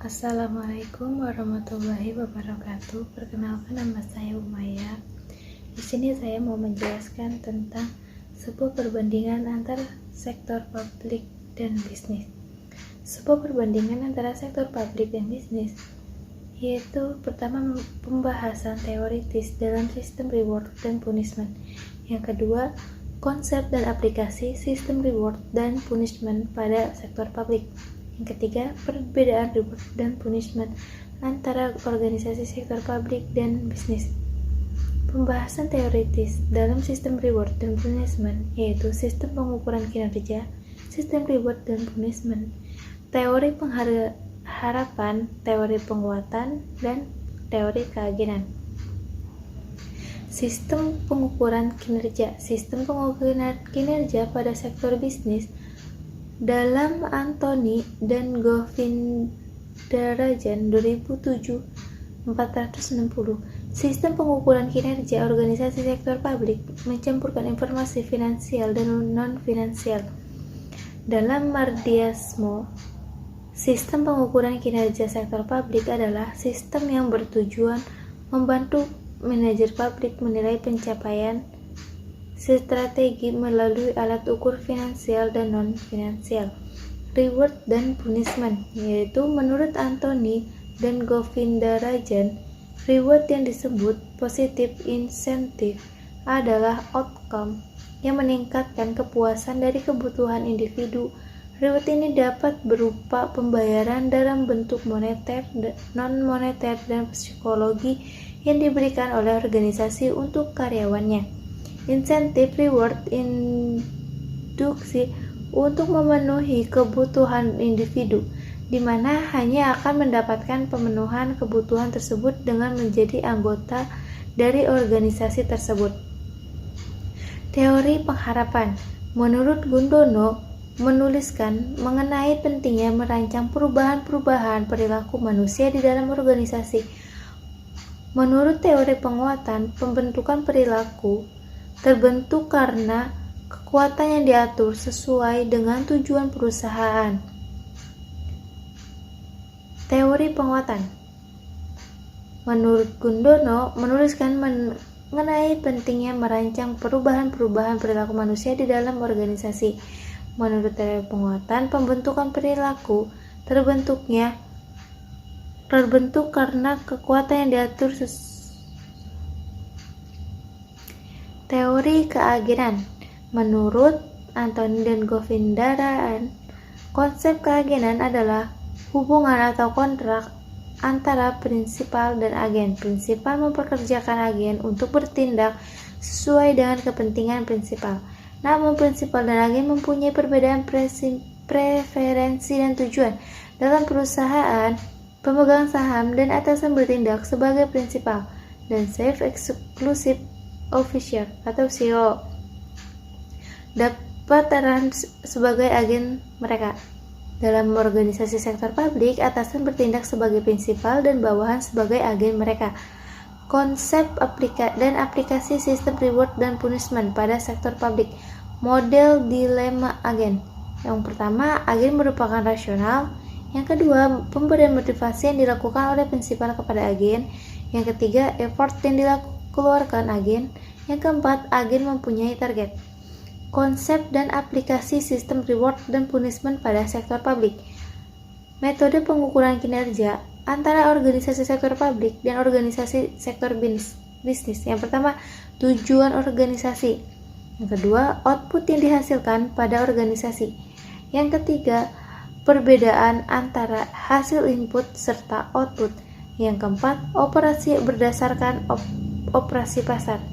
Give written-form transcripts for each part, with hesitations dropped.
Assalamualaikum warahmatullahi wabarakatuh. Perkenalkan, nama saya Umaya. Di sini saya mau menjelaskan tentang sebuah perbandingan antara sektor publik dan bisnis. Sebuah perbandingan antara sektor publik dan bisnis yaitu pertama pembahasan teoritis dalam sistem reward dan punishment. Yang kedua, konsep dan aplikasi sistem reward dan punishment pada sektor publik. Yang ketiga, perbedaan reward dan punishment antara organisasi sektor publik dan bisnis. Pembahasan teoritis dalam sistem reward dan punishment yaitu sistem pengukuran kinerja, sistem reward dan punishment, teori pengharapan, teori penguatan, dan teori keagenan. Sistem pengukuran kinerja. Sistem pengukuran kinerja pada sektor bisnis dalam Anthony dan Govindarajan 2007 460. Sistem pengukuran kinerja organisasi sektor publik mencampurkan informasi finansial dan non-finansial. Dalam Mardiasmo, sistem pengukuran kinerja sektor publik adalah sistem yang bertujuan membantu manajer publik menilai pencapaian strategi melalui alat ukur finansial dan non-finansial. Reward dan punishment, yaitu menurut Anthony dan Govindarajan, reward yang disebut positive incentive adalah outcome yang meningkatkan kepuasan dari kebutuhan individu. Reward ini dapat berupa pembayaran dalam bentuk moneter, non-moneter, dan psikologi yang diberikan oleh organisasi untuk karyawannya. Insentif reward induksi untuk memenuhi kebutuhan individu, di mana hanya akan mendapatkan pemenuhan kebutuhan tersebut dengan menjadi anggota dari organisasi tersebut. Teori pengharapan. Menurut Gundono menuliskan mengenai pentingnya merancang perubahan-perubahan perilaku manusia di dalam organisasi. Menurut teori penguatan, pembentukan perilaku terbentuk karena kekuatan yang diatur sesuai dengan tujuan perusahaan. Teori penguatan. Menurut Gundono menuliskan mengenai pentingnya merancang perubahan-perubahan perilaku manusia di dalam organisasi. Menurut teori penguatan, pembentukan perilaku terbentuk karena kekuatan yang diatur Teori keagenan. Menurut Anthony dan Govindarajan, konsep keagenan adalah hubungan atau kontrak antara prinsipal dan agen. Prinsipal mempekerjakan agen untuk bertindak sesuai dengan kepentingan prinsipal. Namun prinsipal dan agen mempunyai perbedaan preferensi dan tujuan. Dalam perusahaan, pemegang saham dan atasan bertindak sebagai prinsipal dan chief executive officer atau CEO dapat peran sebagai agen mereka. Dalam organisasi sektor publik, atasan bertindak sebagai prinsipal dan bawahan sebagai agen mereka. Konsep dan aplikasi sistem reward dan punishment pada sektor publik. Model dilema agen. Yang pertama, agen merupakan rasional. Yang kedua, pemberian motivasi yang dilakukan oleh prinsipal kepada agen. Yang ketiga, effort yang dikeluarkan agen. Yang keempat, agen mempunyai target. Konsep dan aplikasi sistem reward dan punishment pada sektor publik. Metode pengukuran kinerja antara organisasi sektor publik dan organisasi sektor bisnis. Yang pertama, tujuan organisasi. Yang kedua, output yang dihasilkan pada organisasi. Yang ketiga, perbedaan antara hasil input serta output. Yang keempat, operasi berdasarkan operasi pasar.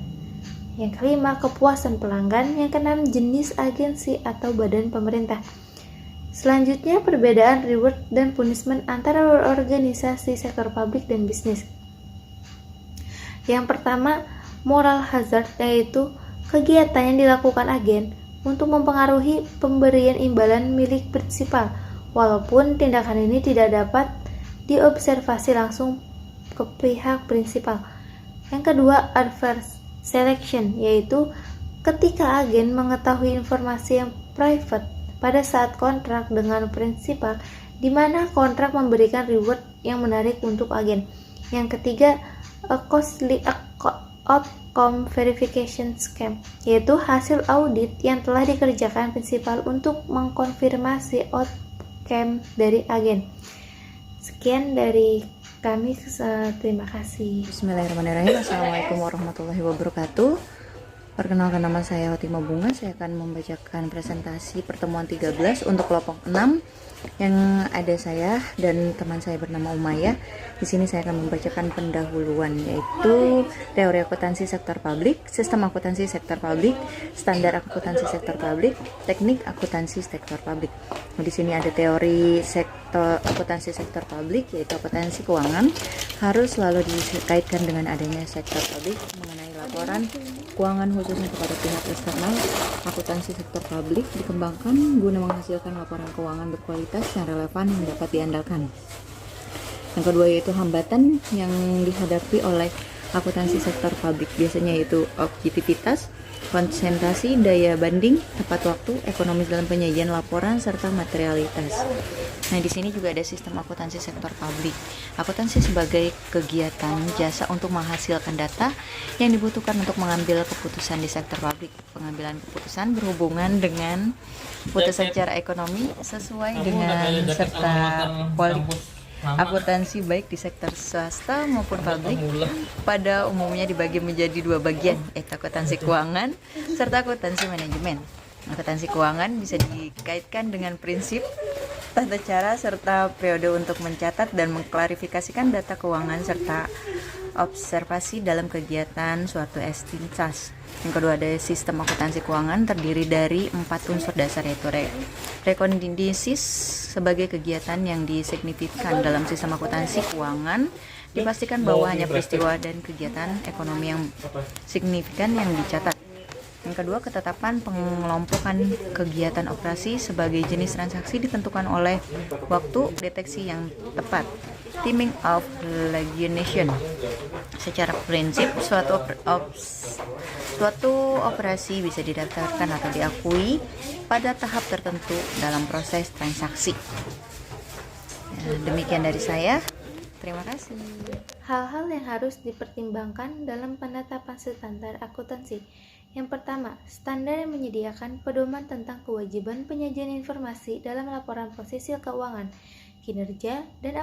Yang kelima, kepuasan pelanggan. Yang keenam, jenis agensi atau badan pemerintah. Selanjutnya, perbedaan reward dan punishment antara organisasi sektor publik dan bisnis. Yang pertama, moral hazard, yaitu kegiatan yang dilakukan agen untuk mempengaruhi pemberian imbalan milik prinsipal, walaupun tindakan ini tidak dapat diobservasi langsung ke pihak prinsipal. Yang kedua, adverse selection, yaitu ketika agen mengetahui informasi yang private pada saat kontrak dengan prinsipal, di mana kontrak memberikan reward yang menarik untuk agen. Yang ketiga, a costly outcome verification scheme, yaitu hasil audit yang telah dikerjakan prinsipal untuk mengkonfirmasi outcome dari agen. Sekian dari kami, terima kasih. Bismillahirrahmanirrahim. Assalamualaikum warahmatullahi wabarakatuh. Perkenalkan, nama saya Hotima Bunga. Saya akan membacakan presentasi pertemuan 13 untuk kelompok 6 yang ada saya dan teman saya bernama Umayyah. Di sini saya akan membacakan pendahuluan, yaitu teori akuntansi sektor publik, sistem akuntansi sektor publik, standar akuntansi sektor publik, teknik akuntansi sektor publik. Nah, di sini ada teori sektor akuntansi sektor publik, yaitu akuntansi keuangan harus selalu dikaitkan dengan adanya sektor publik mengenai laporan keuangan khususnya kepada pihak eksternal. Akuntansi sektor publik dikembangkan guna menghasilkan laporan keuangan berkualitas yang relevan yang dapat diandalkan. Yang kedua yaitu hambatan yang dihadapi oleh akuntansi sektor publik, biasanya yaitu objektivitas, konsentrasi, daya banding, tepat waktu, ekonomis dalam penyajian laporan, serta materialitas. Nah, di sini juga ada sistem akuntansi sektor publik. Akuntansi sebagai kegiatan jasa untuk menghasilkan data yang dibutuhkan untuk mengambil keputusan di sektor publik. Pengambilan keputusan berhubungan dengan keputusan secara ekonomi sesuai dengan serta akuntansi baik di sektor swasta maupun publik pada umumnya dibagi menjadi dua bagian, yaitu akuntansi keuangan serta akuntansi manajemen. Akuntansi keuangan bisa dikaitkan dengan prinsip, tata cara, serta periode untuk mencatat dan mengklarifikasikan data keuangan serta observasi dalam kegiatan suatu entitas. Yang kedua ada sistem akuntansi keuangan, terdiri dari 4 unsur dasar, yaitu rekondisis sebagai kegiatan yang disignifikan dalam sistem akuntansi keuangan. Dipastikan bahwa hanya peristiwa dan kegiatan ekonomi yang signifikan yang dicatat. Yang kedua, ketetapan pengelompokan kegiatan operasi sebagai jenis transaksi ditentukan oleh waktu deteksi yang tepat, timing of legionation. Secara prinsip, suatu operasi bisa didaftarkan atau diakui pada tahap tertentu dalam proses transaksi. Demikian dari saya. Terima kasih. Hal-hal yang harus dipertimbangkan dalam penetapan standar akuntansi. Yang pertama, standar yang menyediakan pedoman tentang kewajiban penyajian informasi dalam laporan posisi keuangan, kinerja, dan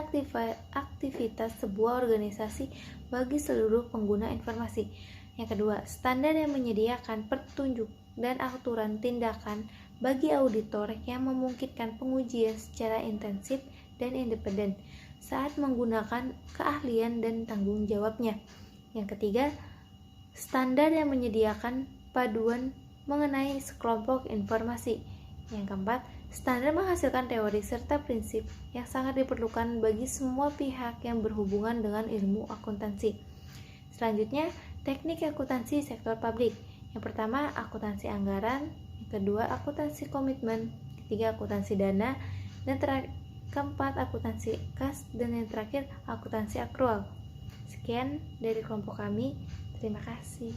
aktivitas sebuah organisasi bagi seluruh pengguna informasi. Yang kedua, standar yang menyediakan petunjuk dan aturan tindakan bagi auditor yang memungkinkan pengujian secara intensif dan independen saat menggunakan keahlian dan tanggung jawabnya. Yang ketiga, standar yang menyediakan paduan mengenai sekelompok informasi. Yang keempat, standar menghasilkan teori serta prinsip yang sangat diperlukan bagi semua pihak yang berhubungan dengan ilmu akuntansi. Selanjutnya, teknik akuntansi sektor publik. Yang pertama, akuntansi anggaran. Yang kedua, akuntansi komitmen. Ketiga, akuntansi dana. Dan keempat, akuntansi kas. Dan yang terakhir, akuntansi akrual. Sekian dari kelompok kami. Terima kasih.